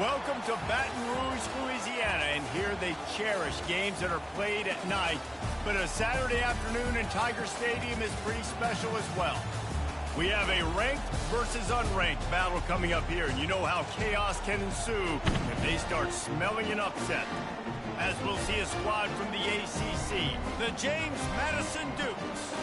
Welcome to Baton Rouge, Louisiana, and here they cherish games that are played at night. But a Saturday afternoon in Tiger Stadium is pretty special as well. We have a ranked versus unranked battle coming up here, and you know how chaos can ensue if they start smelling an upset. As we'll see a squad from the ACC, the James Madison Dukes,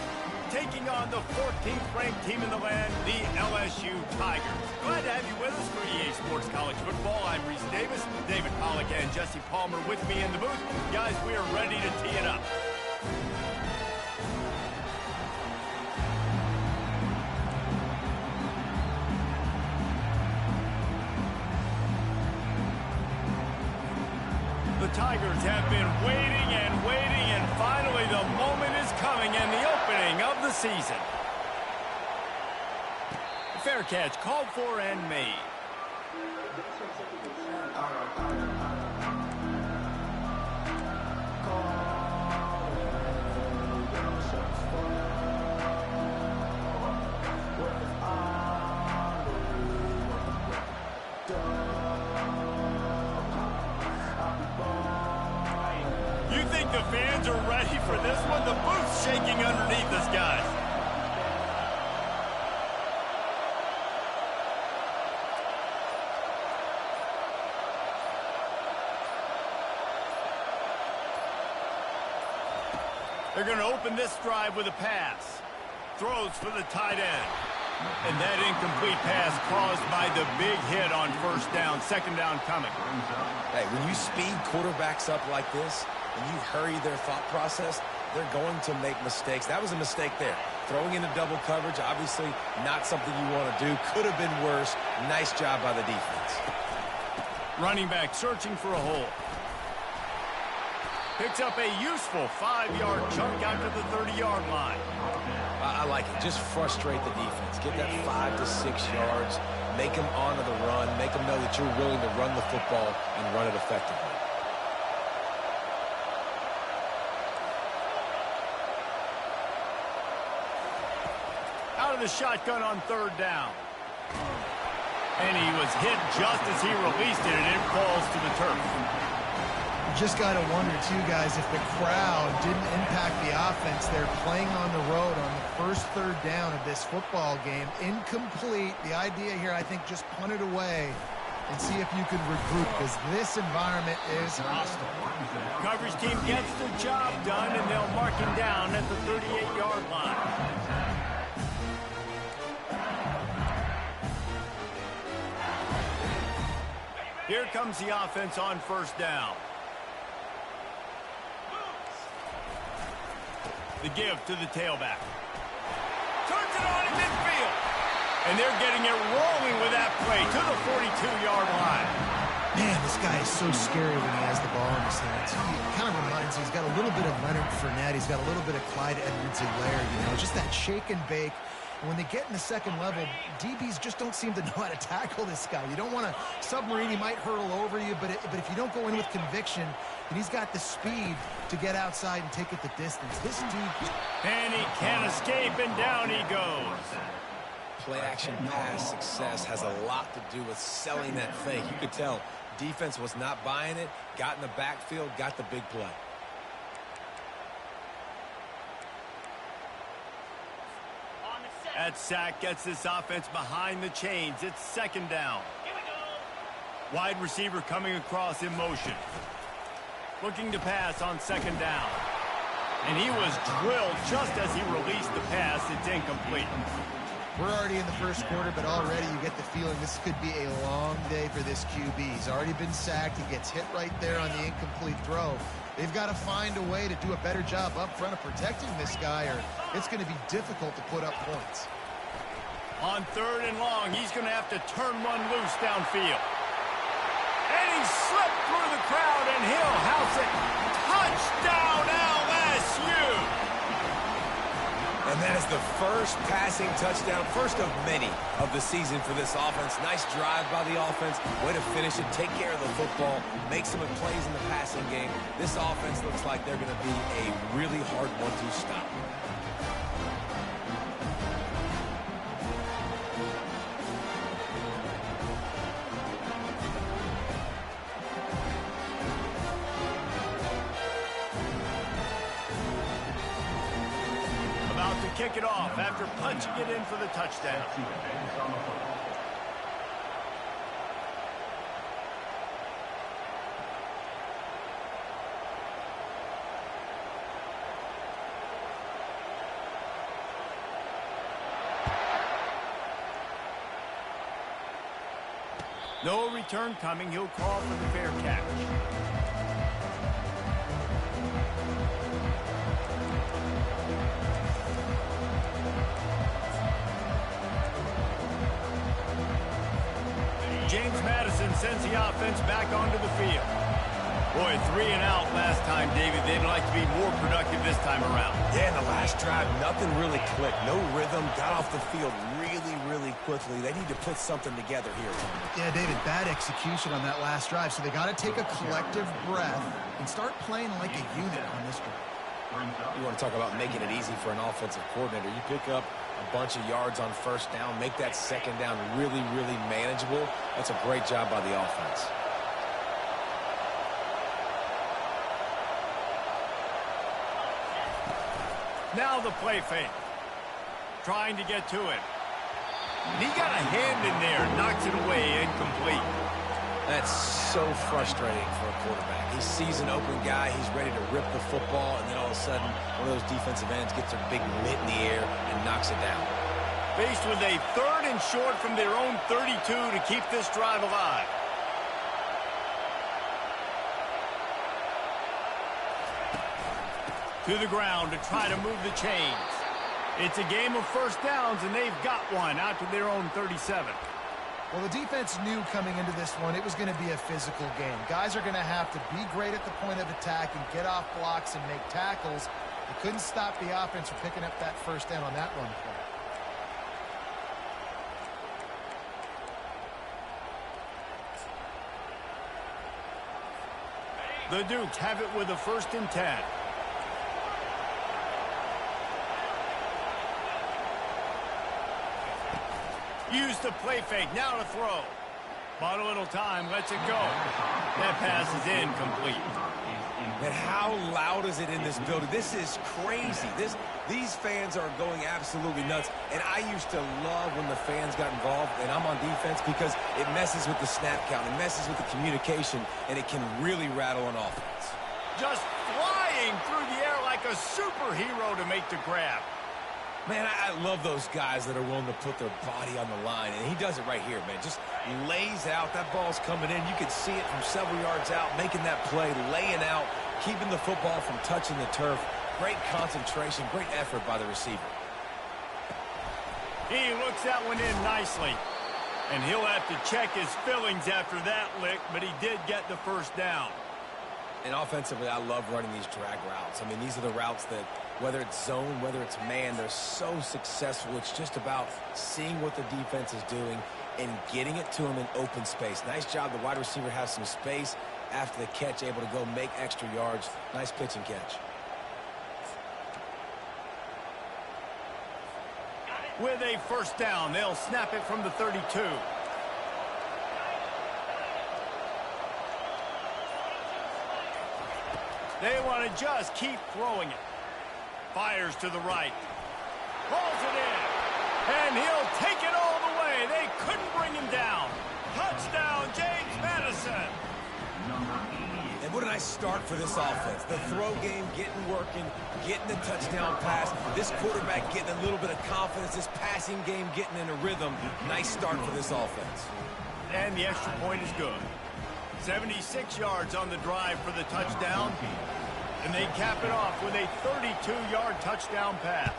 taking on the 14th ranked team in the land, the LSU Tigers. Glad to have you with us for EA Sports College Football. I'm Reese Davis, David Pollack and Jesse Palmer with me in the booth. Guys, we are ready to tee it up. The Tigers have been waiting and finally the moment is coming and the opening of the season. Fair catch called for and made. You think the fans are ready for this one? The booth's shaking underneath us, guys. They're going to open this drive with a pass. Throws for the tight end. And that incomplete pass caused by the big hit on first down. Second down coming. Hey, when you speed quarterbacks up like this, and you hurry their thought process, they're going to make mistakes. That was a mistake there. Throwing into double coverage, obviously not something you want to do. Could have been worse. Nice job by the defense. Running back searching for a hole. Picks up a useful 5-yard chunk out to the 30-yard line. I like it. Just frustrate the defense. Get that 5 to 6 yards. Make them honor the run. Make them know that you're willing to run the football and run it effectively. Out of the shotgun on third down. And he was hit just as he released it, and it falls to the turf. Just got to wonder, too, guys, if the crowd didn't impact the offense. They're playing on the road on the first third down of this football game. Incomplete. The idea here, I think, just punt it away and see if you can regroup, because this environment is hostile. Coverage team gets the job done, and they'll mark him down at the 38-yard line. Here comes the offense on first down. The give to the tailback. Turns it on in midfield. And they're getting it rolling with that play to the 42-yard line. Man, this guy is so scary when he has the ball in his hands. He kind of reminds me, he's got a little bit of Leonard Fournette. He's got a little bit of Clyde Edwards-Helaire, you know, just that shake and bake. And when they get in the second level, DBs just don't seem to know how to tackle this guy. You don't want to submarine. He might hurtle over you, but if you don't go in with conviction, and he's got the speed to get outside and take it the distance. This dude... And he can't escape, and down he goes. Play-action pass success has a lot to do with selling that fake. You could tell defense was not buying it, got in the backfield, got the big play. That sack gets this offense behind the chains. It's second down. Wide receiver coming across in motion. Looking to pass on second down. And he was drilled just as he released the pass. It's incomplete. We're already in the first quarter, but already you get the feeling this could be a long day for this QB. He's already been sacked. He gets hit right there on the incomplete throw. They've got to find a way to do a better job up front of protecting this guy, or it's going to be difficult to put up points. On third and long, he's going to have to turn one loose downfield. And he slipped through the crowd, and he'll house it. Touchdown, LSU! And that is the first passing touchdown, first of many of the season for this offense. Nice drive by the offense. Way to finish it, take care of the football, make some plays in the passing game. This offense looks like they're going to be a really hard one to stop. to kick it off after punching it in for the touchdown. No return coming. He'll call for the fair catch. James Madison sends the offense back onto the field. Boy, 3 and out last time, David. They'd like to be more productive this time around. Yeah, in the last drive, nothing really clicked. No rhythm, got off the field really quickly. They need to put something together here. Yeah, David, bad execution on that last drive, so they got to take a collective breath and start playing like a unit on this one. You want to talk about making it easy for an offensive coordinator. You pick up a bunch of yards on first down, make that second down really manageable. That's a great job by the offense. Now the play fake. Trying to get to it. And he got a hand in there, knocks it away, incomplete. That's so frustrating for a quarterback. He sees an open guy, he's ready to rip the football, and then all of a sudden, one of those defensive ends gets their big mitt in the air and knocks it down. Faced with a 3rd and short from their own 32 to keep this drive alive. To the ground to try to move the chains. It's a game of first downs, and they've got one out to their own 37. Well, the defense knew coming into this one it was going to be a physical game. Guys are going to have to be great at the point of attack and get off blocks and make tackles. They couldn't stop the offense from picking up that first down on that run play. The Dukes have it with a 1st and 10. Use the play fake, now to throw. Bought a little time, lets it go. That pass is incomplete. And how loud is it in this building? This is crazy. These fans are going absolutely nuts. And I used to love when the fans got involved, and I'm on defense, because it messes with the snap count, it messes with the communication, and it can really rattle an offense. Just flying through the air like a superhero to make the grab. Man, I love those guys that are willing to put their body on the line, and he does it right here, man. Just lays out. That ball's coming in. You can see it from several yards out, making that play, laying out, keeping the football from touching the turf. Great concentration, great effort by the receiver. He looks that one in nicely, and he'll have to check his fillings after that lick, but he did get the first down. And offensively, I love running these drag routes. I mean, these are the routes that, whether it's zone, whether it's man, they're so successful. It's just about seeing what the defense is doing and getting it to them in open space. Nice job. The wide receiver has some space after the catch, able to go make extra yards. Nice pitch and catch. With a first down, they'll snap it from the 32. They want to just keep throwing it. Fires to the right. Pulls it in. And he'll take it all the way. They couldn't bring him down. Touchdown, James Madison. And what a nice start for this offense. The throw game getting working, getting the touchdown pass. This quarterback getting a little bit of confidence. This passing game getting in a rhythm. Nice start for this offense. And the extra point is good. 76 yards on the drive for the touchdown. And they cap it off with a 32-yard touchdown pass.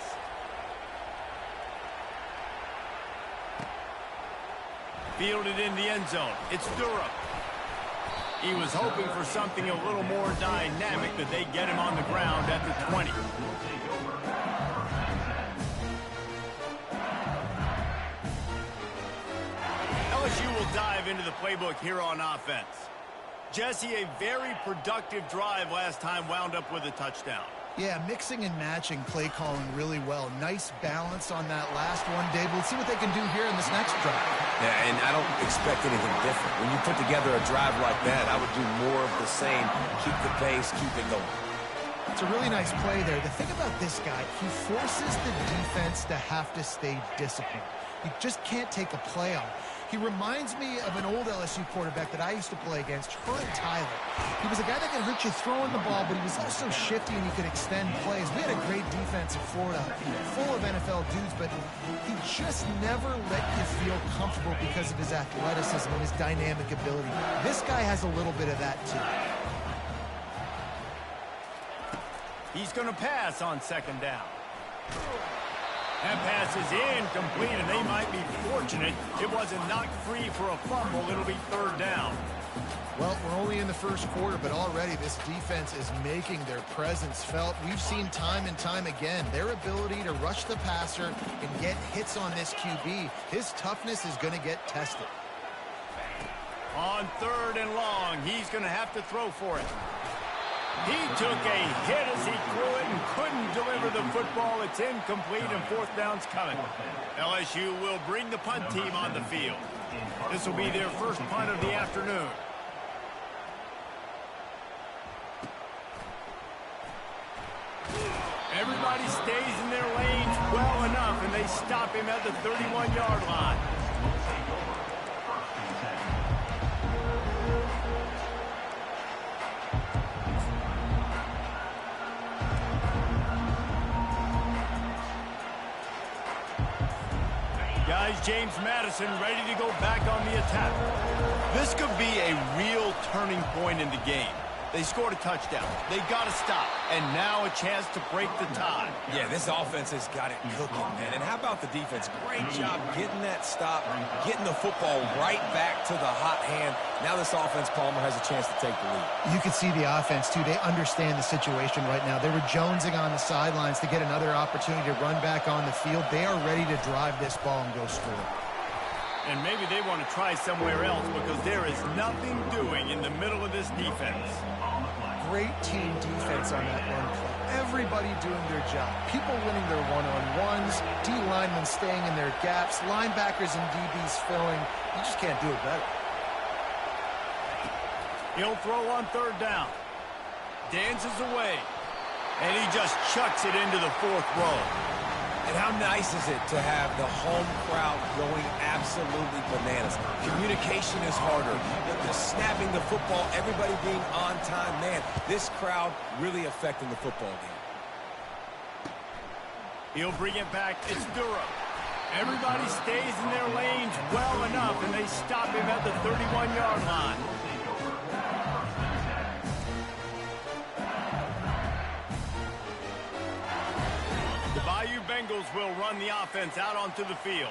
Fielded in the end zone. It's Durham. He was hoping for something a little more dynamic, but they get him on the ground at the 20. LSU will dive into the playbook here on offense. Jesse, a very productive drive last time, wound up with a touchdown. Yeah, mixing and matching play calling really well. Nice balance on that last one, Dave. Let's see what they can do here in this next drive. Yeah, and I don't expect anything different. When you put together a drive like that, I would do more of the same. Keep the pace, keep it going. It's a really nice play there. The thing about this guy, he forces the defense to have to stay disciplined. You just can't take a play on. He reminds me of an old LSU quarterback that I used to play against, Herman Tyler. He was a guy that could hurt you throwing the ball, but he was also shifty and he could extend plays. We had a great defense in Florida, full of NFL dudes, but he just never let you feel comfortable because of his athleticism and his dynamic ability. This guy has a little bit of that too. He's going to pass on second down. That pass is incomplete, and they might be fortunate it wasn't knocked free for a fumble. It'll be third down. Well, we're only in the first quarter, but already this defense is making their presence felt. We've seen time and time again their ability to rush the passer and get hits on this QB. His toughness is going to get tested. On third and long, he's going to have to throw for it. He took a hit as he threw it and couldn't deliver the football. It's incomplete, and fourth down's coming. LSU will bring the punt team on the field. This will be their first punt of the afternoon. Everybody stays in their lanes well enough, and they stop him at the 31-yard line. Guys, James Madison ready to go back on the attack. This could be a real turning point in the game. They scored a touchdown. They got to stop. And now a chance to break the tie. Yeah, this offense has got it cooking, man. And how about the defense? Great job getting that stop, getting the football right back to the hot hand. Now this offense, Palmer, has a chance to take the lead. You can see the offense, too. They understand the situation right now. They were jonesing on the sidelines to get another opportunity to run back on the field. They are ready to drive this ball and go score. And maybe they want to try somewhere else because there is nothing doing in the middle of this defense. Great team defense on that run play. Everybody doing their job. People winning their one-on-ones, D linemen staying in their gaps, linebackers and DBs filling. You just can't do it better. He'll throw on third down. Dances away. And he just chucks it into the fourth row. And how nice is it to have the home crowd going absolutely bananas? Communication is harder. The snapping the football, everybody being on time. Man, this crowd really affecting the football game. He'll bring it back. It's Durham. Everybody stays in their lanes well enough, and they stop him at the 31-yard line. Bengals will run the offense out onto the field.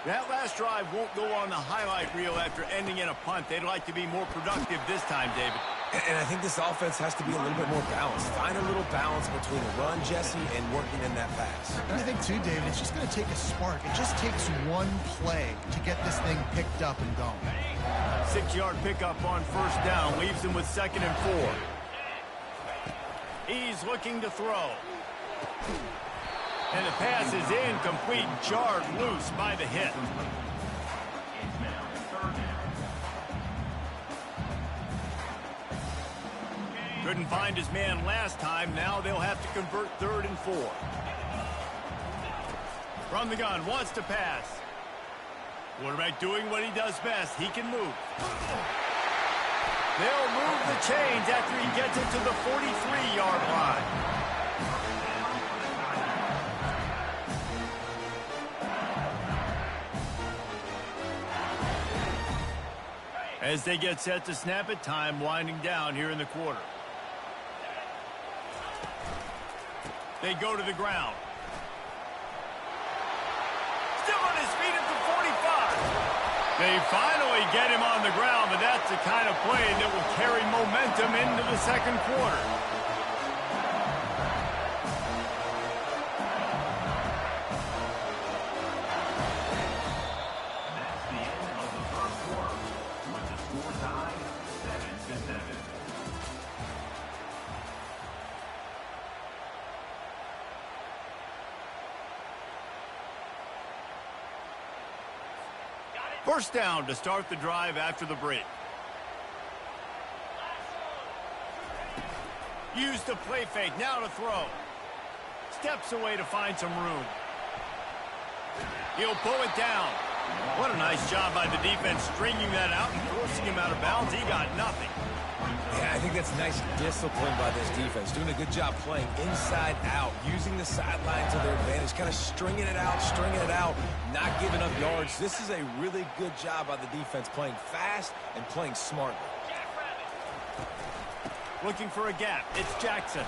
That last drive won't go on the highlight reel after ending in a punt. They'd like to be more productive this time, David. And I think this offense has to be a little bit more balanced. Find a little balance between the run, Jesse, and working in that pass. And I think, too, David, it's just going to take a spark. It just takes one play to get this thing picked up and going. 6-yard pickup on first down leaves him with 2nd and 4. He's looking to throw. And the pass is incomplete, jarred loose by the hit. Couldn't find his man last time. Now they'll have to convert 3rd and 4. From the gun, wants to pass. Quarterback doing what he does best. He can move. They'll move the chains after he gets it to the 43-yard line. As they get set to snap it, time winding down here in the quarter. They go to the ground. Still on his feet at the 45. They finally get him on the ground, but that's the kind of play that will carry momentum into the second quarter. First down to start the drive after the break. Use the play fake. Now to throw. Steps away to find some room. He'll pull it down. What a nice job by the defense stringing that out and forcing him out of bounds. He got nothing. Yeah, I think that's nice discipline by this defense. Doing a good job playing inside out, using the sideline to their advantage, kind of stringing it out, not giving up yards. This is a really good job by the defense, playing fast and playing smartly. Looking for a gap. It's Jackson.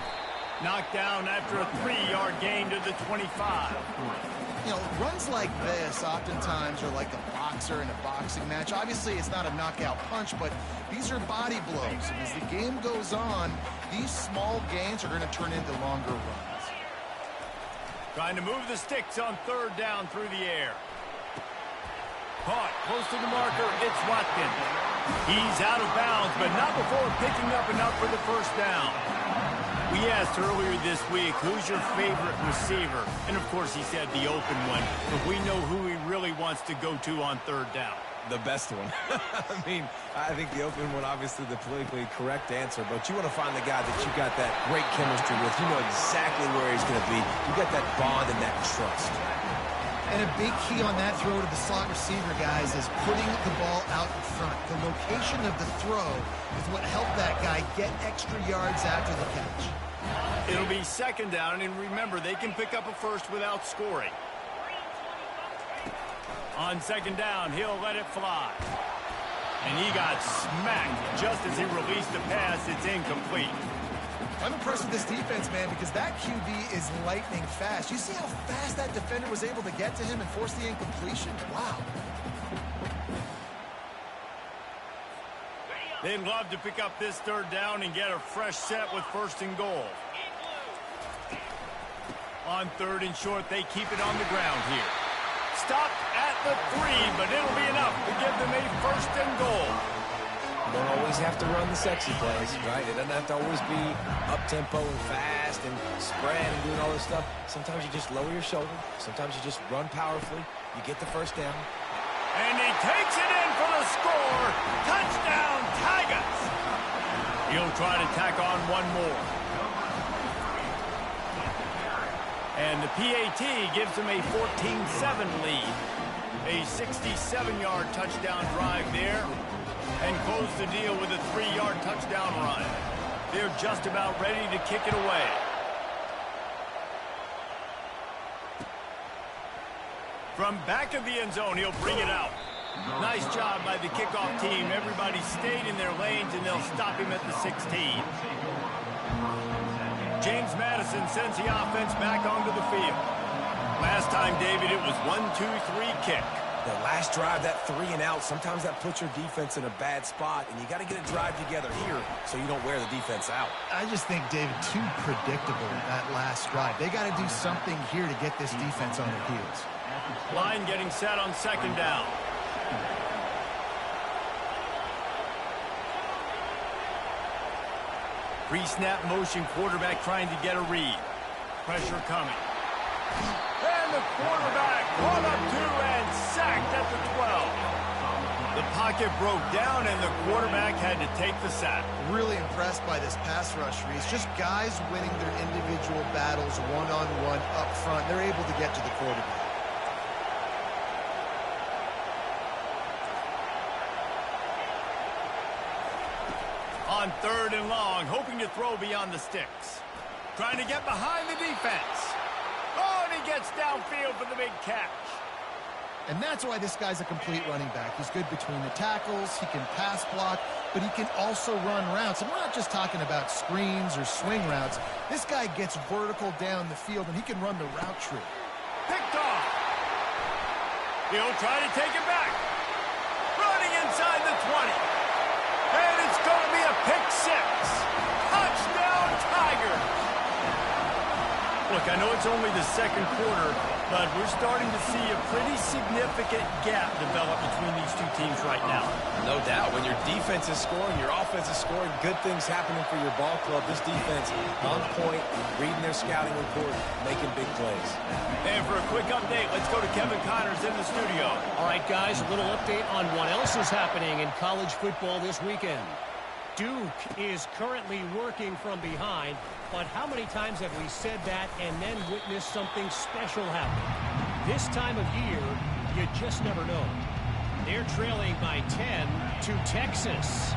Knocked down after a 3-yard gain to the 25. You know, runs like this oftentimes are like a boxer in a boxing match. Obviously, it's not a knockout punch, but these are body blows. And as the game goes on, these small gains are going to turn into longer runs. Trying to move the sticks on 3rd down through the air. Caught close to the marker. It's Watkins. He's out of bounds, but not before picking up enough for the 1st down. We asked earlier this week, who's your favorite receiver? And, of course, he said the open one. But we know who he really wants to go to on 3rd down. The best one. I mean, I think the open one, obviously the politically correct answer, but you want to find the guy that you got that great chemistry with. You know exactly where he's going to be. You got that bond and that trust. And a big key on that throw to the slot receiver, guys, is putting the ball out in front. The location of the throw is what helped that guy get extra yards after the catch. It'll be 2nd down, and remember, they can pick up a first without scoring. On 2nd down, he'll let it fly. And he got smacked just as he released the pass. It's incomplete. I'm impressed with this defense, man, because that QB is lightning fast. You see how fast that defender was able to get to him and force the incompletion? Wow. They'd love to pick up this 3rd down and get a fresh set with 1st and goal. On 3rd and short, they keep it on the ground here. Stopped at the 3, but it'll be enough to give them a 1st and goal. You don't always have to run the sexy plays, right? It doesn't have to always be up-tempo and fast and spread and doing all this stuff. Sometimes you just lower your shoulder. Sometimes you just run powerfully. You get the 1st down. And he takes it in for the score. Touchdown, Tigers. He'll try to tack on one more. And the PAT gives him a 14-7 lead. A 67-yard touchdown drive there. And close the deal with a 3-yard touchdown run. They're just about ready to kick it away. From back of the end zone, he'll bring it out. Nice job by the kickoff team. Everybody stayed in their lanes, and they'll stop him at the 16. James Madison sends the offense back onto the field. Last time, David, it was 1-2-3 kick. The last drive, that 3 and out, sometimes that puts your defense in a bad spot, and you got to get a drive together here so you don't wear the defense out. I just think, David, too predictable that last drive. They got to do something here to get this defense on their heels. Line getting set on 2nd down. Pre-snap motion, quarterback trying to get a read. Pressure coming. And the quarterback brought up 2 and sacked at the 12. The pocket broke down, and the quarterback had to take the sack. Really impressed by this pass rush, Reese. Just guys winning their individual battles one-on-one up front. They're able to get to the quarterback. On 3rd and long, hoping to throw beyond the sticks. Trying to get behind the defense. Oh, and he gets downfield for the big catch. And that's why this guy's a complete running back. He's good between the tackles, he can pass block, but he can also run routes. And we're not just talking about screens or swing routes. This guy gets vertical down the field, and he can run the route tree. Picked off. He'll try to take it back. Running inside the 20. And it's going to be a pick 6. Touchdown, Tigers. Look, I know it's only the 2nd quarter, but we're starting to see a pretty significant gap develop between these two teams right now. No doubt. When your defense is scoring, your offense is scoring, good things happening for your ball club. This defense on point, reading their scouting report, making big plays. And for a quick update, let's go to Kevin Connors in the studio. All right, guys, a little update on what else is happening in college football this weekend. Duke is currently working from behind, but how many times have we said that and then witnessed something special happen? This time of year, you just never know. They're trailing by 10 to Texas.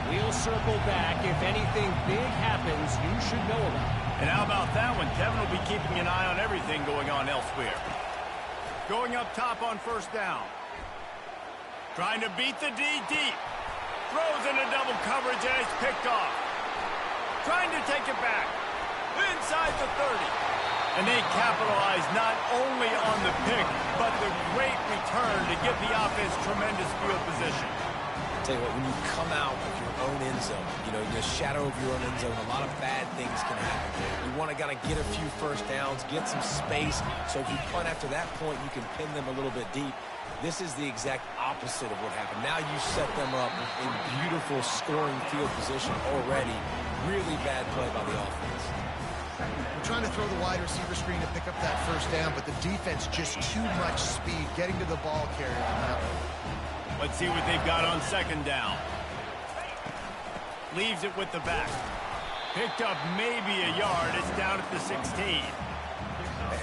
We'll circle back. If anything big happens, you should know about it. And how about that one? Kevin will be keeping an eye on everything going on elsewhere. Going up top on first down. Trying to beat the D deep. Throws into double coverage and it's picked off. Trying to take it back. Inside the 30. And they capitalize not only on the pick, but the great return to give the offense tremendous field position. I'll tell you what, when you come out of your own end zone, you know, the shadow of your own end zone, a lot of bad things can happen. You want to kind of get a few first downs, get some space, so if you punt after that point, you can pin them a little bit deep. This is the exact opposite of what happened. Now you set them up in beautiful scoring field position already. Really bad play by the offense. We're trying to throw the wide receiver screen to pick up that first down, but the defense just too much speed getting to the ball carrier on that one. Let's see what they've got on second down. Leaves it with the back. Picked up maybe a yard. It's down at the 16.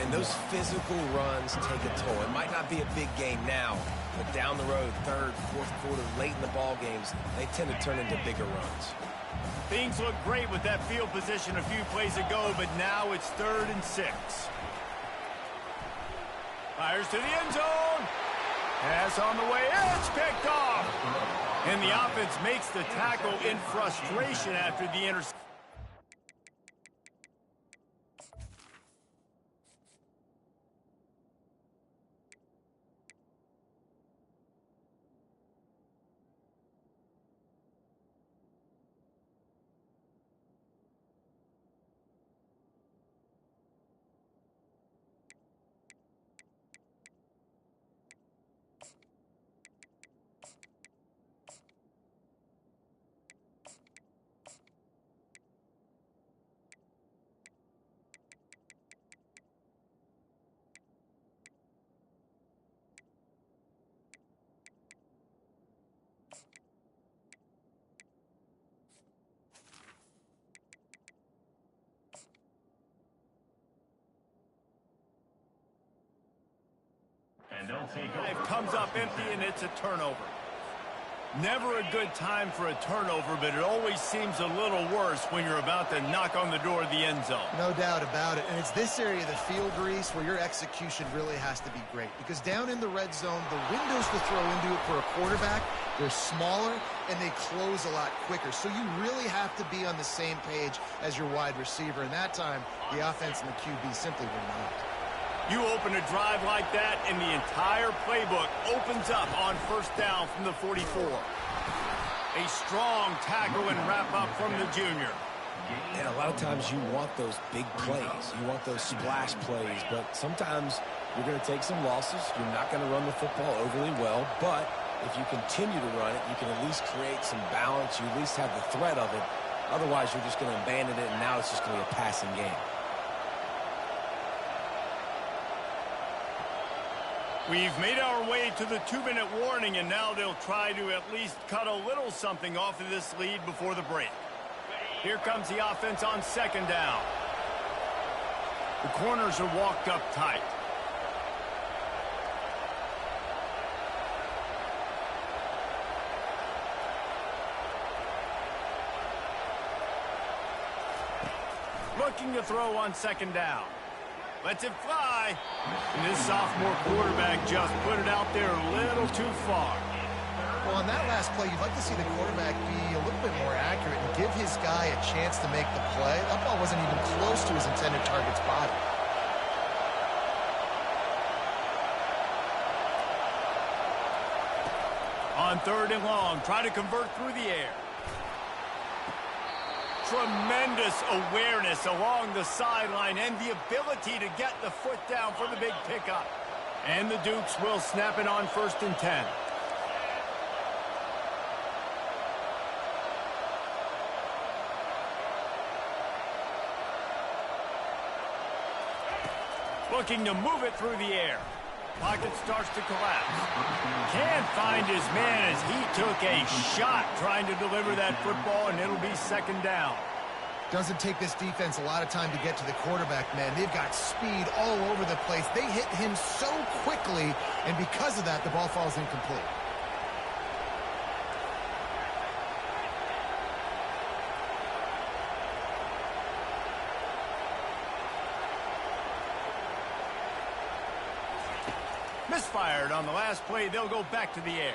And those physical runs take a toll. It might not be a big game now, but down the road, third, fourth quarter, late in the ball games, they tend to turn into bigger runs. Things look great with that field position a few plays ago, but now it's 3rd and 6. Fires to the end zone. Pass on the way. It's picked off. And the offense makes the tackle in frustration after the interception. It comes up empty and it's a turnover. Never a good time for a turnover, but it always seems a little worse when you're about to knock on the door of the end zone. No doubt about it. And it's this area of the field, Reese, where your execution really has to be great. Because down in the red zone, the windows to throw into it for a quarterback, they're smaller and they close a lot quicker. So you really have to be on the same page as your wide receiver. And that time, the offense and the QB simply were not. You open a drive like that, and the entire playbook opens up on first down from the 44. A strong tackle and wrap-up from the junior. And a lot of times you want those big plays. You want those splash plays, but sometimes you're going to take some losses. You're not going to run the football overly well, but if you continue to run it, you can at least create some balance. You at least have the threat of it. Otherwise, you're just going to abandon it, and now it's just going to be a passing game. We've made our way to the 2-minute warning, and now they'll try to at least cut a little something off of this lead before the break. Here comes the offense on second down. The corners are walked up tight. Looking to throw on second down. Lets it fly. And this sophomore quarterback just put it out there a little too far. Well, on that last play, you'd like to see the quarterback be a little bit more accurate and give his guy a chance to make the play. That ball wasn't even close to his intended target's body. On 3rd and long, try to convert through the air. Tremendous awareness along the sideline and the ability to get the foot down for the big pickup. And the Dukes will snap it on 1st and 10. Looking to move it through the air. Pocket starts to collapse. Can't find his man as he took a shot trying to deliver that football, and it'll be second down. Doesn't take this defense a lot of time to get to the quarterback, man. They've got speed all over the place. They hit him so quickly, and because of that, the ball falls incomplete. Misfired on the last play. They'll go back to the air.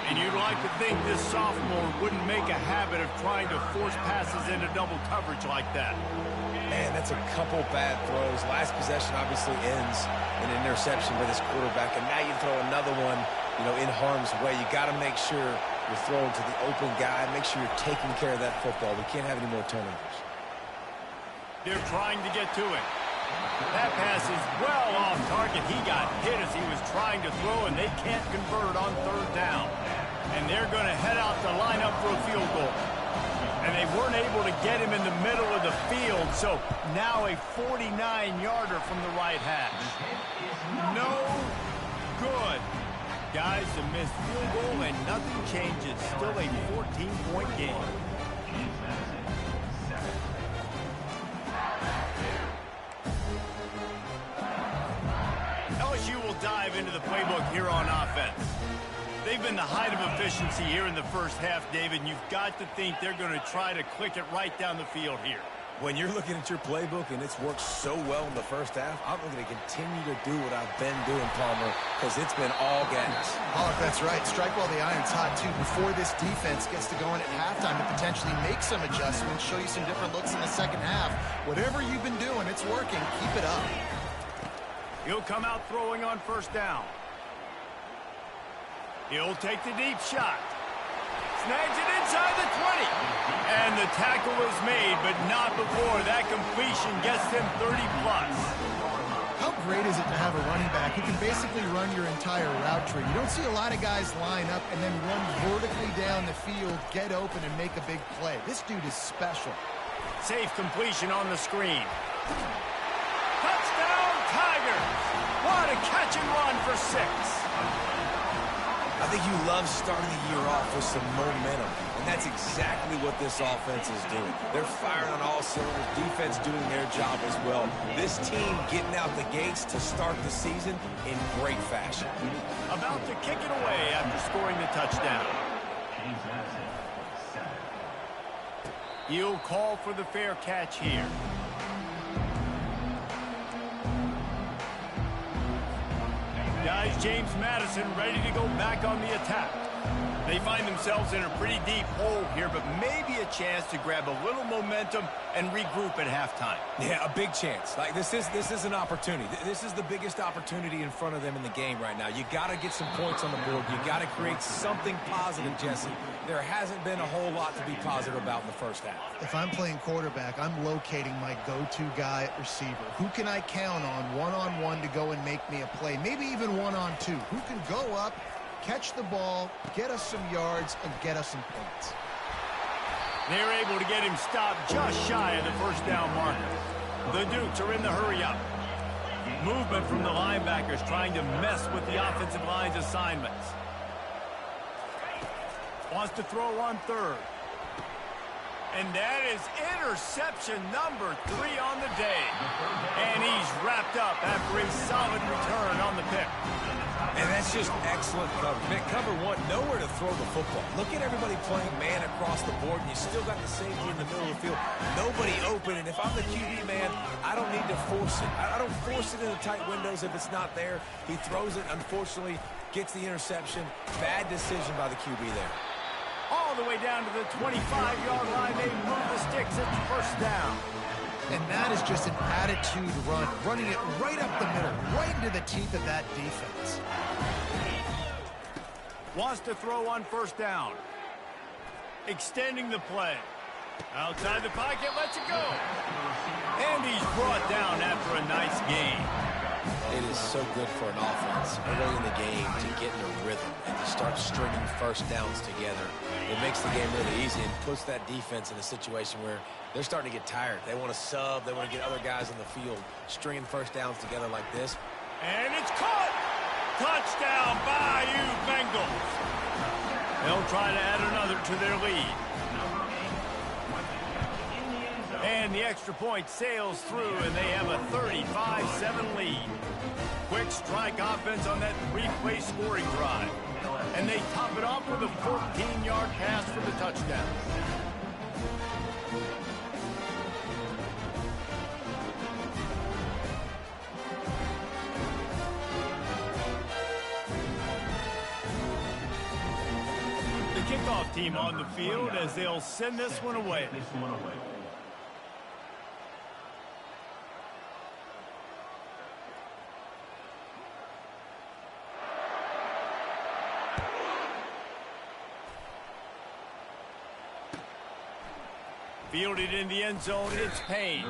And you'd like to think this sophomore wouldn't make a habit of trying to force passes into double coverage like that. Man, that's a couple bad throws. Last possession obviously ends in an interception by this quarterback, and now you throw another one, in harm's way. You got to make sure you're throwing to the open guy. Make sure you're taking care of that football. We can't have any more turnovers. They're trying to get to it. That pass is well off target. He got hit as he was trying to throw, and they can't convert on third down. And they're going to head out to line up for a field goal. And they weren't able to get him in the middle of the field, so now a 49-yarder from the right hash. No good. Guys, a missed field goal, and nothing changes. Still a 14-point game. LSU will dive into the playbook here on offense. They've been the height of efficiency here in the first half, David, and you've got to think they're going to try to click it right down the field here. When you're looking at your playbook and it's worked so well in the first half, I'm going to continue to do what I've been doing, Palmer, because it's been all gas. Pollock, that's right. Strike while the iron's hot, too, before this defense gets to going at halftime to potentially make some adjustments, show you some different looks in the second half. Whatever you've been doing, it's working. Keep it up. He'll come out throwing on first down. He'll take the deep shot. Snags it inside the 20. And the tackle is made, but not before that completion gets them 30-plus. How great is it to have a running back who can basically run your entire route tree? You don't see a lot of guys line up and then run vertically down the field, get open, and make a big play. This dude is special. Safe completion on the screen. Touchdown, Tigers! What a catch and run for 6. I think you love starting the year off with some momentum, and that's exactly what this offense is doing. They're firing on all cylinders, defense doing their job as well. This team getting out the gates to start the season in great fashion. About to kick it away after scoring the touchdown. He'll call for the fair catch here. Guys, James Madison ready to go back on the attack. They find themselves in a pretty deep hole here, but maybe a chance to grab a little momentum and regroup at halftime. Yeah, a big chance. Like this is an opportunity. This is the biggest opportunity in front of them in the game right now. You got to get some points on the board. You got to create something positive, Jesse. There hasn't been a whole lot to be positive about in the first half. If I'm playing quarterback, I'm locating my go-to guy at receiver. Who can I count on one-on-one to go and make me a play? Maybe even one-on-two. Who can go up, catch the ball, get us some yards, and get us some points? They're able to get him stopped just shy of the first down marker. The Dukes are in the hurry-up. Movement from the linebackers trying to mess with the offensive line's assignments. Wants to throw on third. And that is interception number 3 on the day. And he's wrapped up after a solid return on the pick. And that's just excellent coverage. Man, cover one, nowhere to throw the football. Look at everybody playing man across the board, and you still got the safety in the middle of the field. Nobody open, and if I'm the QB man, I don't need to force it. I don't force it into tight windows if it's not there. He throws it, unfortunately, gets the interception. Bad decision by the QB there. All the way down to the 25-yard line. They move the sticks. It's first down. And that is just an attitude run, running it right up the middle, right into the teeth of that defense. Wants to throw on first down. Extending the play. Outside the pocket, lets it go. And he's brought down after a nice gain. It is so good for an offense early in the game to get in a rhythm and to start stringing first downs together. It makes the game really easy and puts that defense in a situation where they're starting to get tired. They want to sub. They want to get other guys on the field stringing first downs together like this. And it's caught. Touchdown, Bayou Bengals. They'll try to add another to their lead. And the extra point sails through, and they have a 35-7 lead. Quick strike offense on that three-play scoring drive. And they top it off with a 14-yard pass for the touchdown. The kickoff team on the field as they'll send this one away. Fielded in the end zone, it's Payne.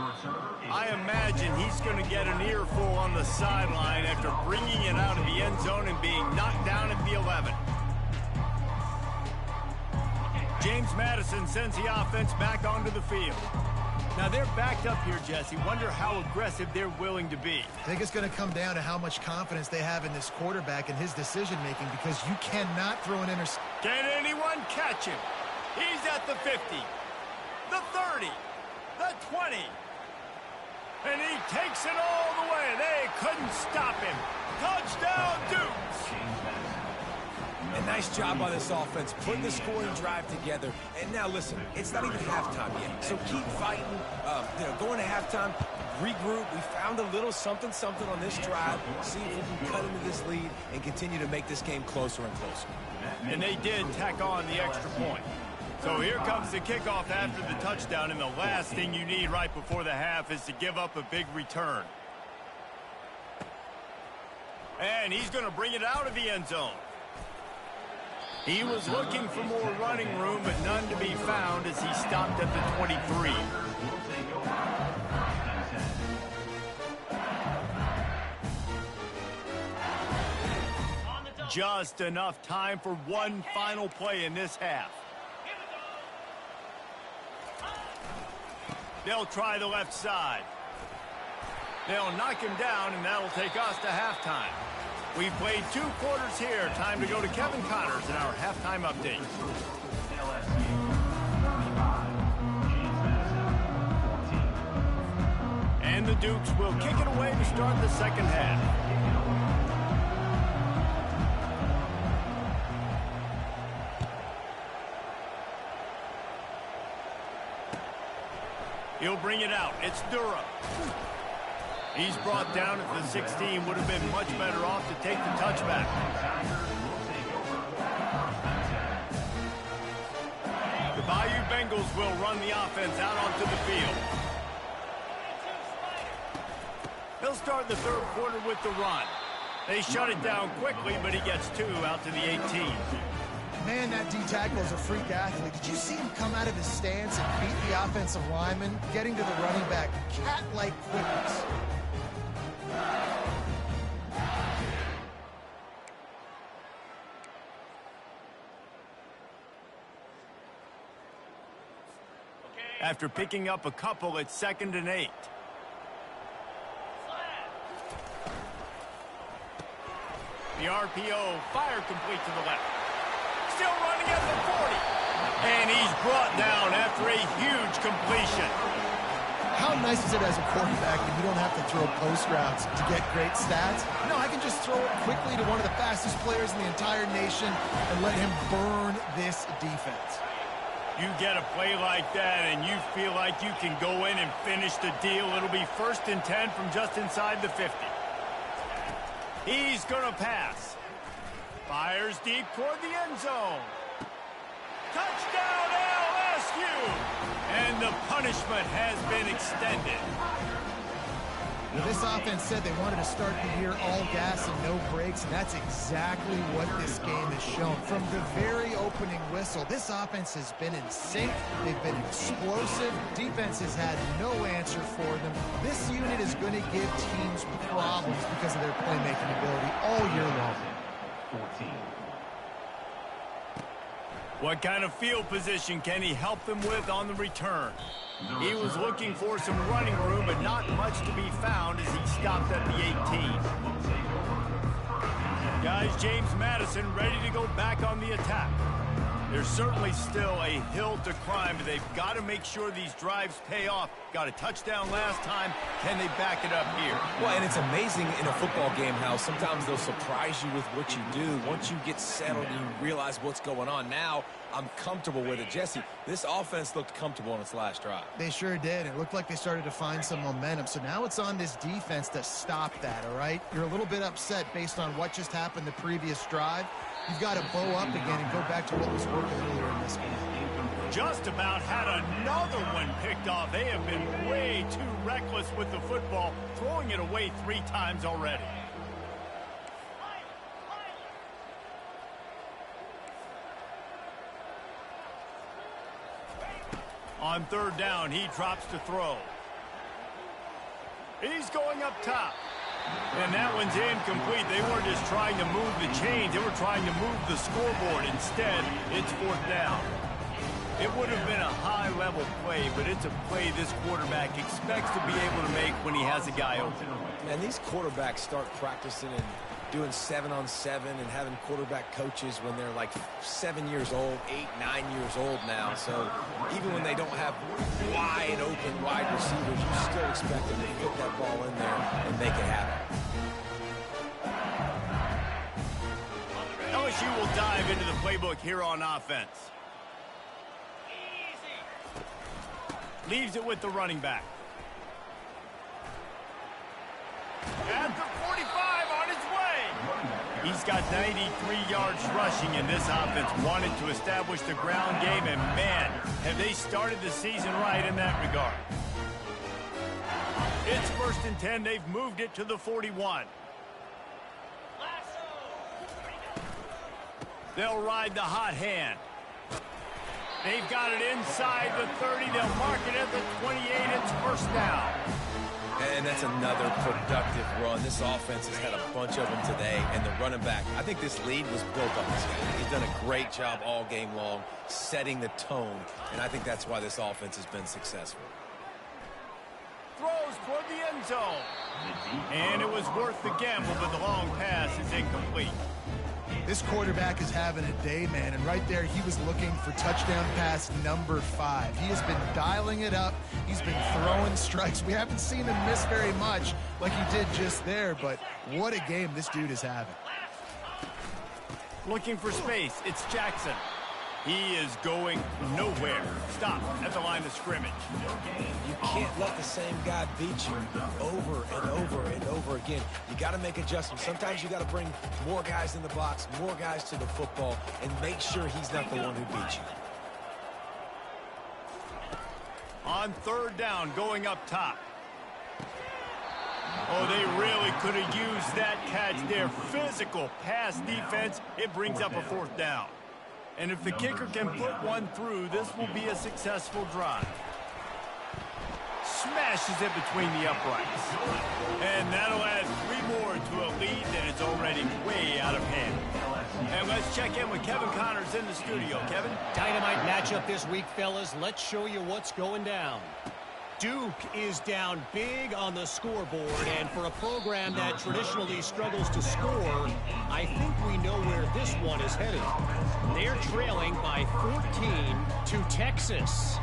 I imagine he's going to get an earful on the sideline after bringing it out of the end zone and being knocked down at the 11. James Madison sends the offense back onto the field. Now they're backed up here, Jesse. Wonder how aggressive they're willing to be. I think it's going to come down to how much confidence they have in this quarterback and his decision-making, because you cannot throw an interception. Can anyone catch him? He's at the 50. The 30, the 20, and he takes it all the way. They couldn't stop him. Touchdown, Dukes. A nice job by this offense, putting the scoring drive together. And now listen, it's not even halftime yet, so keep fighting. Going to halftime, regroup. We found a little something on this drive. See if we can cut into this lead and continue to make this game closer and closer. And they did tack on the extra point. So here comes the kickoff after the touchdown, and the last thing you need right before the half is to give up a big return. And he's going to bring it out of the end zone. He was looking for more running room, but none to be found as he stopped at the 23. Just enough time for one final play in this half. They'll try the left side. They'll knock him down, and that'll take us to halftime. We've played 2 quarters here. Time to go to Kevin Connors in our halftime update. And the Dukes will kick it away to start the second half. He'll bring it out. It's Durham. He's brought down at the 16. Would have been much better off to take the touchback. The Bayou Bengals will run the offense out onto the field. They'll start the third quarter with the run. They shut it down quickly, but he gets 2 out to the 18. Man, that D-tackle is a freak athlete. Did you see him come out of his stance and beat the offensive lineman, getting to the running back? Cat-like quickness. After picking up a couple, it's 2nd and 8. The RPO, fire complete to the left. Still running at the 40. And he's brought down after a huge completion. How nice is it as a quarterback when you don't have to throw post routes to get great stats? No, I can just throw it quickly to one of the fastest players in the entire nation and let him burn this defense. You get a play like that and you feel like you can go in and finish the deal. It'll be 1st and 10 from just inside the 50. He's going to pass. Fires deep toward the end zone. Touchdown LSU! And the punishment has been extended. Well, this offense said they wanted to start the year all gas and no brakes, and that's exactly what this game has shown. From the very opening whistle, this offense has been in sync. They've been explosive. Defense has had no answer for them. This unit is going to give teams problems because of their playmaking ability all year long. 14. What kind of field position can he help them with on the return? He was looking for some running room, but not much to be found as he stopped at the 18. Guys, James Madison ready to go back on the attack. There's certainly still a hill to climb, but they've got to make sure these drives pay off. Got a touchdown last time. Can they back it up here? Well, and it's amazing in a football game how sometimes they'll surprise you with what you do. Once you get settled, you realize what's going on. Now, I'm comfortable with it. Jesse, this offense looked comfortable on its last drive. They sure did. It looked like they started to find some momentum. So now it's on this defense to stop that, all right? You're a little bit upset based on what just happened the previous drive. You've got to bow up again and go back to what was working earlier in this game. Just about had another one picked off. They have been way too reckless with the football, throwing it away 3 times already. On 3rd down, he drops to throw. He's going up top. And that one's incomplete. They weren't just trying to move the chains. They were trying to move the scoreboard. Instead, it's 4th down. It would have been a high-level play, but it's a play this quarterback expects to be able to make when he has a guy open. And these quarterbacks start practicing and doing 7-on-7 and having quarterback coaches when they're like 7 years old, 8, 9 years old now. So even when they don't have wide receivers, you still expect them to put that ball in there and make it happen. LSU will dive into the playbook here on offense. Leaves it with the running back. At the 45 on his way. He's got 93 yards rushing, and this offense wanted to establish the ground game, and man, have they started the season right in that regard. It's 1st and 10. They've moved it to the 41. They'll ride the hot hand. They've got it inside the 30. They'll mark it at the 28. It's 1st down. And that's another productive run. This offense has had a bunch of them today, and the running back, I think this lead was built on this guy. He's done a great job all game long setting the tone, and I think that's why this offense has been successful. Throws toward the end zone. And it was worth the gamble, but the long pass is incomplete. This quarterback is having a day, man, and right there he was looking for touchdown pass number 5. He has been dialing it up. He's been throwing strikes. We haven't seen him miss very much like he did just there, but what a game this dude is having. Looking for space. It's Jackson. He is going nowhere. Stop at the line of scrimmage. You can't let the same guy beat you over and over and over again. You got to make adjustments. Sometimes you got to bring more guys in the box, more guys to the football, and make sure he's not the one who beats you. On 3rd down, going up top. Oh, they really could have used that catch there. Physical pass defense. It brings up a 4th down. And if the kicker can put one through, this will be a successful drive. Smashes it between the uprights. And that'll add 3 more to a lead that is already way out of hand. And let's check in with Kevin Connors in the studio. Kevin? Dynamite matchup this week, fellas. Let's show you what's going down. Duke is down big on the scoreboard, and for a program that traditionally struggles to score, I think we know where this one is headed. They're trailing by 14 to Texas.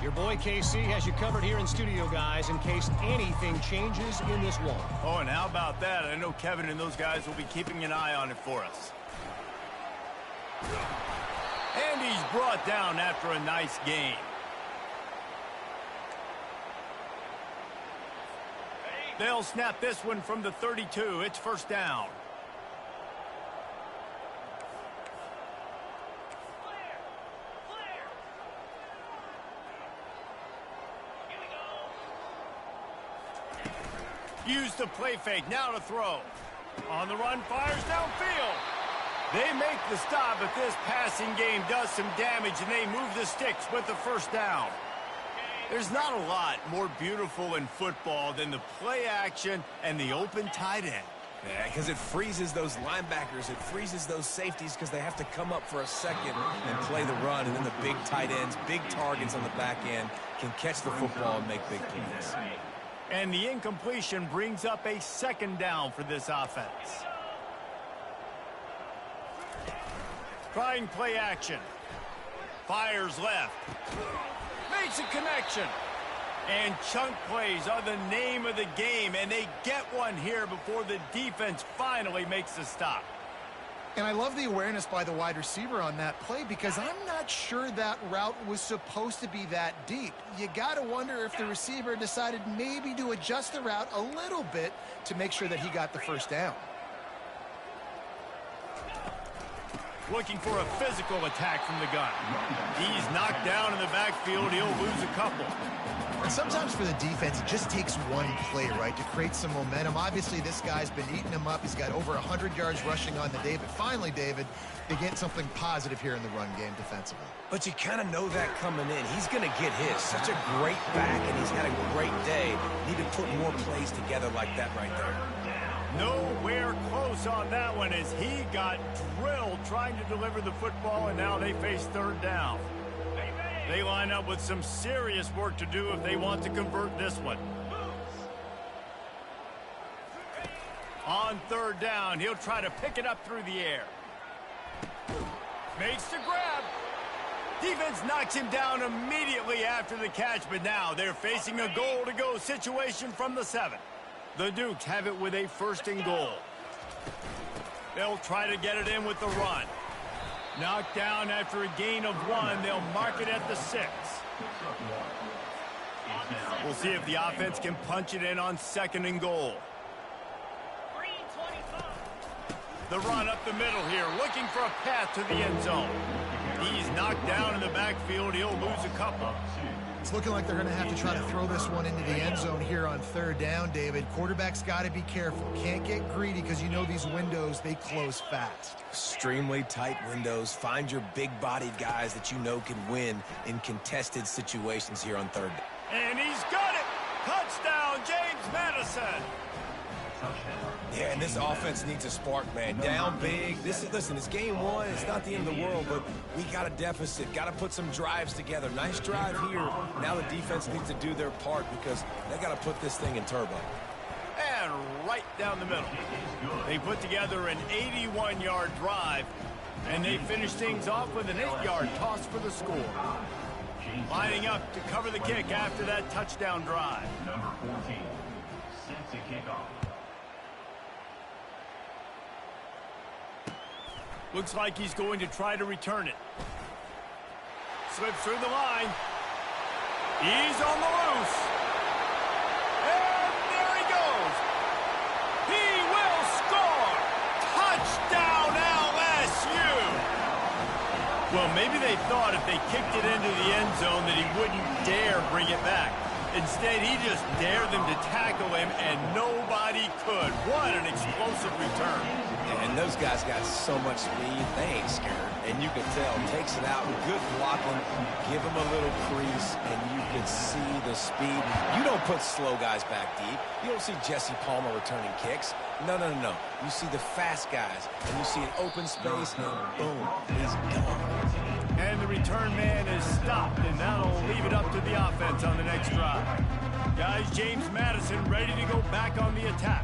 Your boy KC has you covered here in studio, guys, in case anything changes in this one. Oh, and how about that? I know Kevin and those guys will be keeping an eye on it for us. And he's brought down after a nice game. They'll snap this one from the 32. It's 1st down. Use the play fake. Now to throw. On the run, fires downfield. They make the stop, but this passing game does some damage, and they move the sticks with the 1st down. There's not a lot more beautiful in football than the play action and the open tight end. Yeah, because it freezes those linebackers. It freezes those safeties because they have to come up for a second and play the run. And then the big tight ends, big targets on the back end can catch the football and make big plays. And the incompletion brings up a 2nd down for this offense. Trying play action. Fires left. Makes a connection. And chunk plays are the name of the game, and they get one here before the defense finally makes the stop. And I love the awareness by the wide receiver on that play because I'm not sure that route was supposed to be that deep. You got to wonder if the receiver decided maybe to adjust the route a little bit to make sure that he got the first down. Looking for a physical attack from the gun. He's knocked down in the backfield. He'll lose a couple. And sometimes for the defense, it just takes one play, right, to create some momentum. Obviously, this guy's been eating him up. He's got over 100 yards rushing on the day. But finally, David, they get something positive here in the run game defensively. But you kind of know that coming in. He's going to get his. Such a great back, and he's had a great day. Need to put more plays together like that right there. Nowhere close on that one as he got drilled trying to deliver the football, and now they face third down. They line up with some serious work to do if they want to convert this one. On third down, he'll try to pick it up through the air. Makes the grab. Defense knocks him down immediately after the catch, but now they're facing a goal-to-go situation from the 7. The Dukes have it with a 1st and goal. They'll try to get it in with the run. Knocked down after a gain of 1. They'll mark it at the 6. We'll see if the offense can punch it in on 2nd and goal. The run up the middle here, looking for a path to the end zone. He's knocked down in the backfield. He'll lose a couple. It's looking like they're going to have to try to throw this one into the end zone here on third down, David. Quarterback's got to be careful. Can't get greedy because you know these windows, they close fast. Extremely tight windows. Find your big-bodied guys that you know can win in contested situations here on third down. And he's got it! Touchdown, James Madison! Yeah, and this offense needs a spark, man. Down big. Listen, it's game 1. It's not the end of the world, but we got a deficit. Got to put some drives together. Nice drive here. Now the defense needs to do their part because they got to put this thing in turbo. And right down the middle. They put together an 81-yard drive, and they finish things off with an 8-yard toss for the score. Lining up to cover the kick after that touchdown drive. Number 14, set to kick off. Looks like he's going to try to return it. Slips through the line. He's on the loose. And there he goes. He will score. Touchdown LSU. Well, maybe they thought if they kicked it into the end zone that he wouldn't dare bring it back. Instead, he just dared them to tackle him, and nobody could. What an explosive return. And those guys got so much speed, they ain't scared. And you can tell, takes it out, good blocking, give him a little crease, and you can see the speed. You don't put slow guys back deep. You don't see Jesse Palmer returning kicks. No. You see the fast guys, and you see an open space, and boom, he's gone. And the return man is stopped, and that'll leave it up to the offense on the next drive. Guys, James Madison ready to go back on the attack.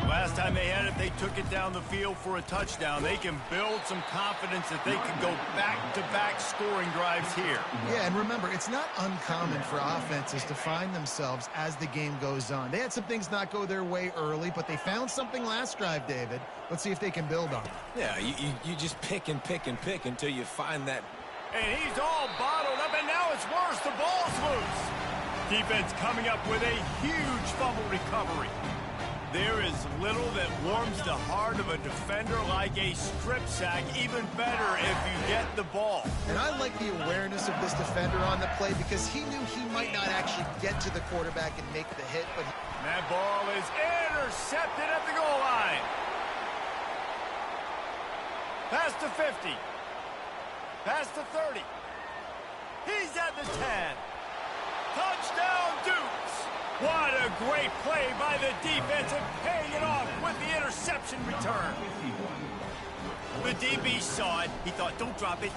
Last time they had it, they took it down the field for a touchdown. They can build some confidence that they can go back-to-back scoring drives here. Yeah, and remember, it's not uncommon for offenses to find themselves as the game goes on. They had some things not go their way early, but they found something last drive, David. Let's see if they can build on it. Yeah, you just pick and pick and pick until you find that. And he's all bottled up, and now it's worse. The ball's loose. Defense coming up with a huge fumble recovery. There is little that warms the heart of a defender like a strip sack. Even better if you get the ball. And I like the awareness of this defender on the play because he knew he might not actually get to the quarterback and make the hit. But that ball is intercepted at the goal line. Past the 50. Past the 30. He's at the 10. Touchdown, Dukes. What a great play by the defense and paying it off with the interception return. The DB saw it. He thought, don't drop it,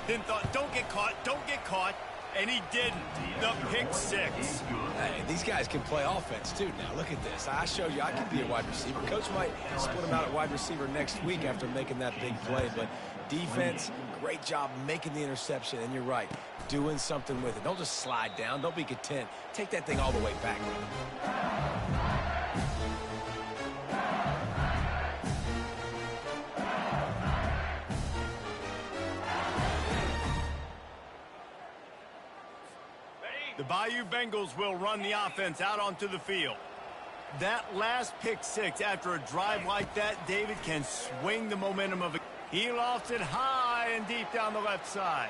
then thought, don't get caught. And he didn't. The pick six. Hey, these guys can play offense, too. Now, look at this. I showed you I can be a wide receiver. Coach might split him out at wide receiver next week after making that big play. But defense, great job making the interception. And you're right, doing something with it. Don't just slide down. Don't be content. Take that thing all the way back. The Bayou Bengals will run the offense out onto the field. That last pick six, after a drive like that, David can swing the momentum of it. He lofts it high and deep down the left side.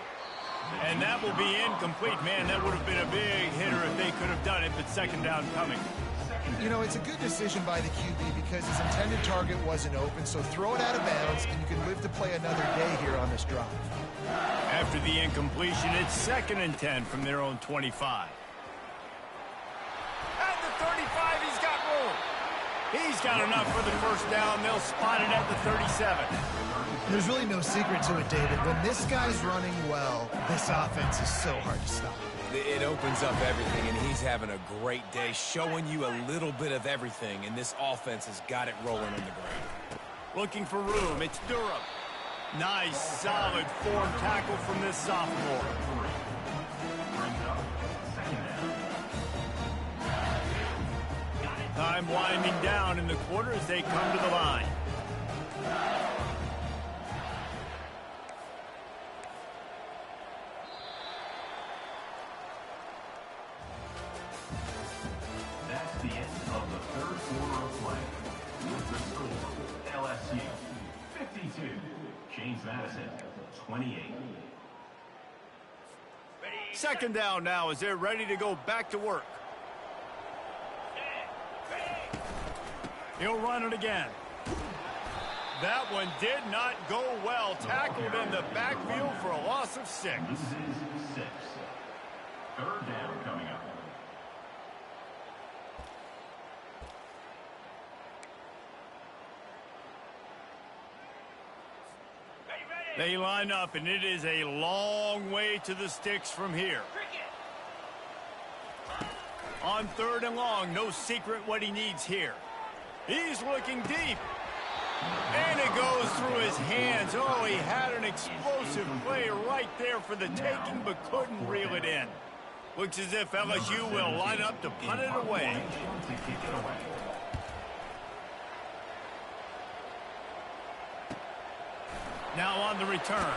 And that will be incomplete. Man, that would have been a big hitter if they could have done it, but second down coming. You know, it's a good decision by the QB because his intended target wasn't open, so throw it out of bounds, and you can live to play another day here on this drive. After the incompletion, it's 2nd and 10 from their own 25. At the 35, he's got room. He's got enough for the first down. They'll spot it at the 37. There's really no secret to it, David. When this guy's running well, this offense is so hard to stop. It opens up everything, and he's having a great day, showing you a little bit of everything, and this offense has got it rolling on the ground. Looking for room. It's Durham. Nice, solid form tackle from this sophomore. Time winding down in the quarter as they come to the line. That's the end of the third quarter of play. With the score, LSU 52, James Madison 28. Second down now as they're ready to go back to work. He'll run it again. That one did not go well. Tackled in the backfield for a loss of 6. This is 6. Third down coming up. They line up, and it is a long way to the sticks from here. On 3rd and long, no secret what he needs here. He's looking deep. And it goes through his hands. Oh, he had an explosive play right there for the taking, but couldn't reel it in. Looks as if LSU will line up to punt it away. Now on the return.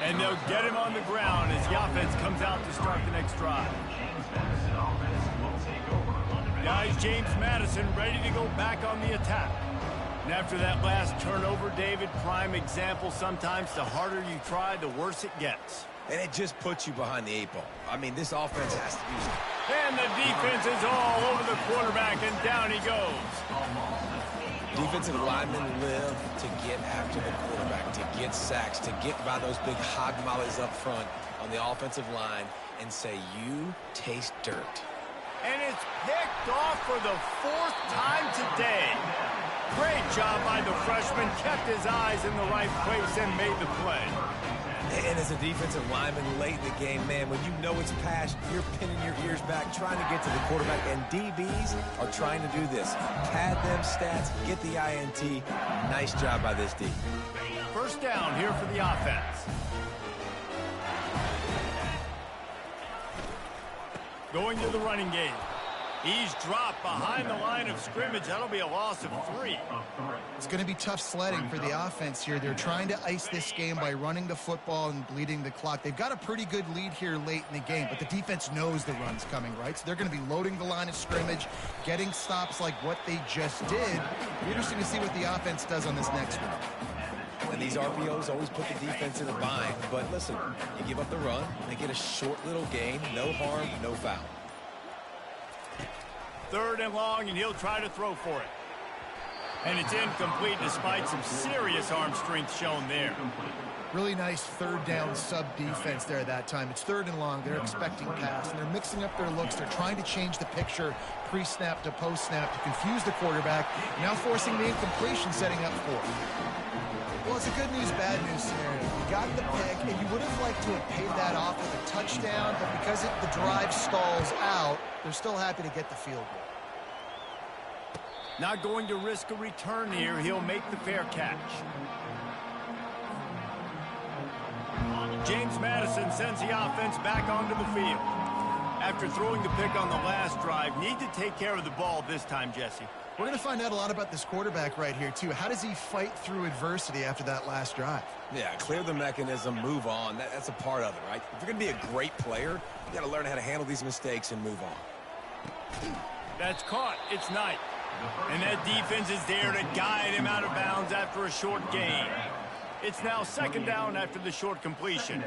And they'll get him on the ground as the offense comes out to start the next drive. Guys, James Madison ready to go back on the attack. And after that last turnover, David, prime example, sometimes the harder you try, the worse it gets. And it just puts you behind the 8 ball. I mean, this offense has to use it. And the defense is all over the quarterback, and down he goes. Defensive linemen live to get after the quarterback, to get sacks, to get by those big hog mollies up front on the offensive line and say, you taste dirt. And it's picked off for the 4th time today. Great job by the freshman. Kept his eyes in the right place and made the play. And as a defensive lineman late in the game, man, when you know it's past, you're pinning your ears back, trying to get to the quarterback. And DBs are trying to do this. Pad them stats, get the INT. Nice job by this D. First down here for the offense. Going to the running game. He's dropped behind the line of scrimmage. That'll be a loss of 3. It's going to be tough sledding for the offense here. They're trying to ice this game by running the football and bleeding the clock. They've got a pretty good lead here late in the game, but the defense knows the run's coming, right? So they're going to be loading the line of scrimmage, getting stops like what they just did. Interesting to see what the offense does on this next one. And these RPOs always put the defense in a bind. But listen, you give up the run, they get a short little gain, no harm, no foul. 3rd and long, and he'll try to throw for it. And it's incomplete despite some serious arm strength shown there. Really nice third down sub defense there that time. It's 3rd and long. They're expecting pass, and they're mixing up their looks. They're trying to change the picture pre-snap to post-snap to confuse the quarterback, now forcing the incompletion, setting up 4th. Well, it's a good news, bad news scenario. You got the pick, and you would have liked to have paid that off with a touchdown, but because the drive stalls out, they're still happy to get the field goal. Not going to risk a return here. He'll make the fair catch. James Madison sends the offense back onto the field. After throwing the pick on the last drive, need to take care of the ball this time, Jesse. We're going to find out a lot about this quarterback right here, too. How does he fight through adversity after that last drive? Yeah, clear the mechanism, move on. That's a part of it, right? If you're going to be a great player, you got to learn how to handle these mistakes and move on. That's caught. It's Knight. And that defense is there to guide him out of bounds after a short gain. It's now 2nd down after the short completion.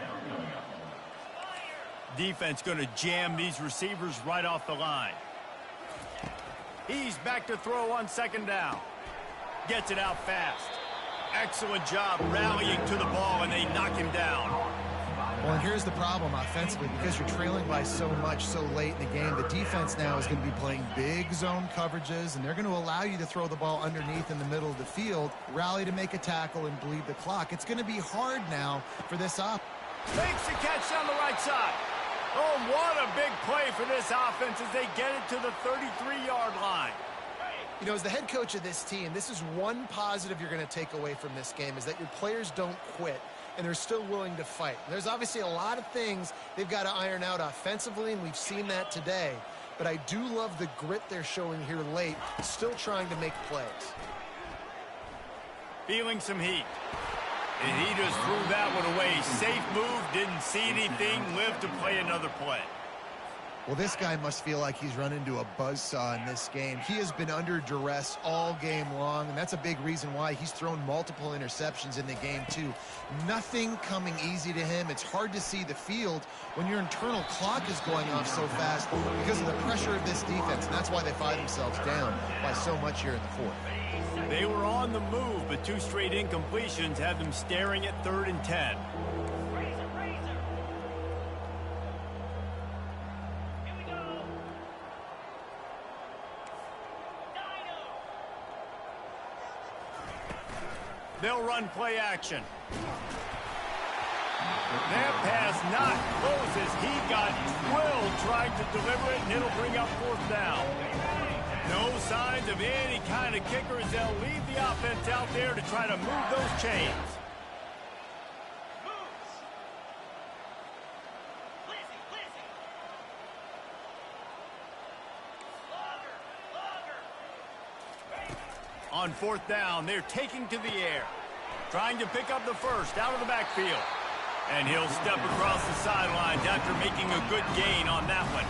Defense going to jam these receivers right off the line. He's back to throw on 2nd down. Gets it out fast. Excellent job rallying to the ball, and they knock him down. Well, and here's the problem offensively. Because you're trailing by so much so late in the game, the defense now is going to be playing big zone coverages, and they're going to allow you to throw the ball underneath in the middle of the field, rally to make a tackle, and bleed the clock. It's going to be hard now for this offense. Makes the catch down the right side. Oh, what a big play for this offense as they get it to the 33-yard line. You know, as the head coach of this team, this is one positive you're going to take away from this game, is that your players don't quit, and they're still willing to fight. There's obviously a lot of things they've got to iron out offensively, and we've seen that today. But I do love the grit they're showing here late, still trying to make plays. Feeling some heat. And he just threw that one away. Safe move, didn't see anything, lived to play another play. Well, this guy must feel like he's run into a buzzsaw in this game. He has been under duress all game long, and that's a big reason why he's thrown multiple interceptions in the game, too. Nothing coming easy to him. It's hard to see the field when your internal clock is going off so fast because of the pressure of this defense, and that's why they find themselves down by so much here in the 4th. They were on the move, but 2 straight incompletions have them staring at 3rd and 10. They'll run play action. That pass not close as he got drilled trying to deliver it, and it'll bring up 4th down. No signs of any kind of kicker as they'll leave the offense out there to try to move those chains. On 4th down, they're taking to the air. Trying to pick up the first out of the backfield. And he'll step across the sidelines after making a good gain on that one.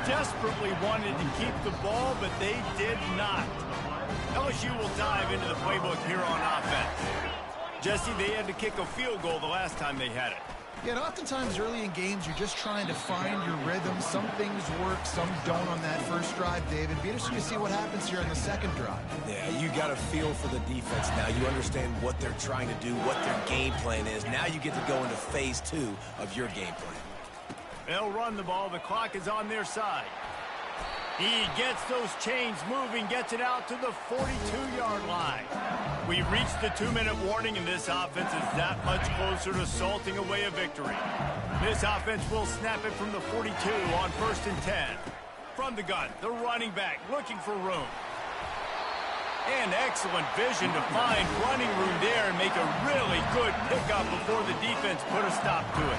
Desperately wanted to keep the ball, but they did not. LSU will dive into the playbook here on offense. Jesse, they had to kick a field goal the last time they had it. Yeah, and oftentimes early in games, you're just trying to find your rhythm. Some things work, some don't on that first drive, David. Be interesting to see what happens here on the second drive. Yeah, you got a feel for the defense now. You understand what they're trying to do, what their game plan is. Now you get to go into phase 2 of your game plan. They'll run the ball. The clock is on their side. He gets those chains moving, gets it out to the 42-yard line. We've reached the 2-minute warning, and this offense is that much closer to salting away a victory. This offense will snap it from the 42 on 1st and 10. From the gun, the running back looking for room. And excellent vision to find running room there and make a really good pickup before the defense put a stop to it.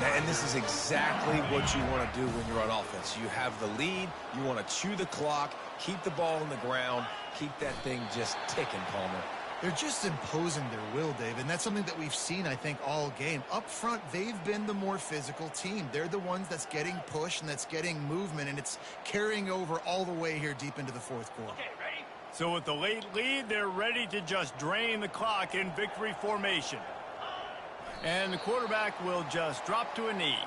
And this is exactly what you want to do when you're on offense. You have the lead. You want to chew the clock, keep the ball on the ground, keep that thing just ticking, Palmer. They're just imposing their will, David, and that's something that we've seen, I think, all game. Up front, they've been the more physical team. They're the ones that's getting pushed and that's getting movement, and it's carrying over all the way here deep into the 4th quarter. Okay, ready? So with the late lead, they're ready to just drain the clock in victory formation. And the quarterback will just drop to a knee.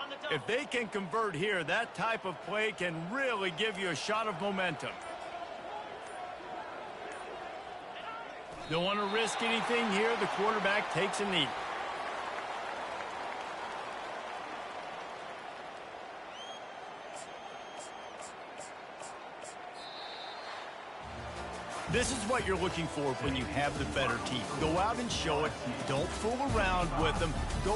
On the If they can convert here, that type of play can really give you a shot of momentum. Don't want to risk anything here. The quarterback takes a knee. This is what you're looking for when you have the better team. Go out and show it. Don't fool around with them. Go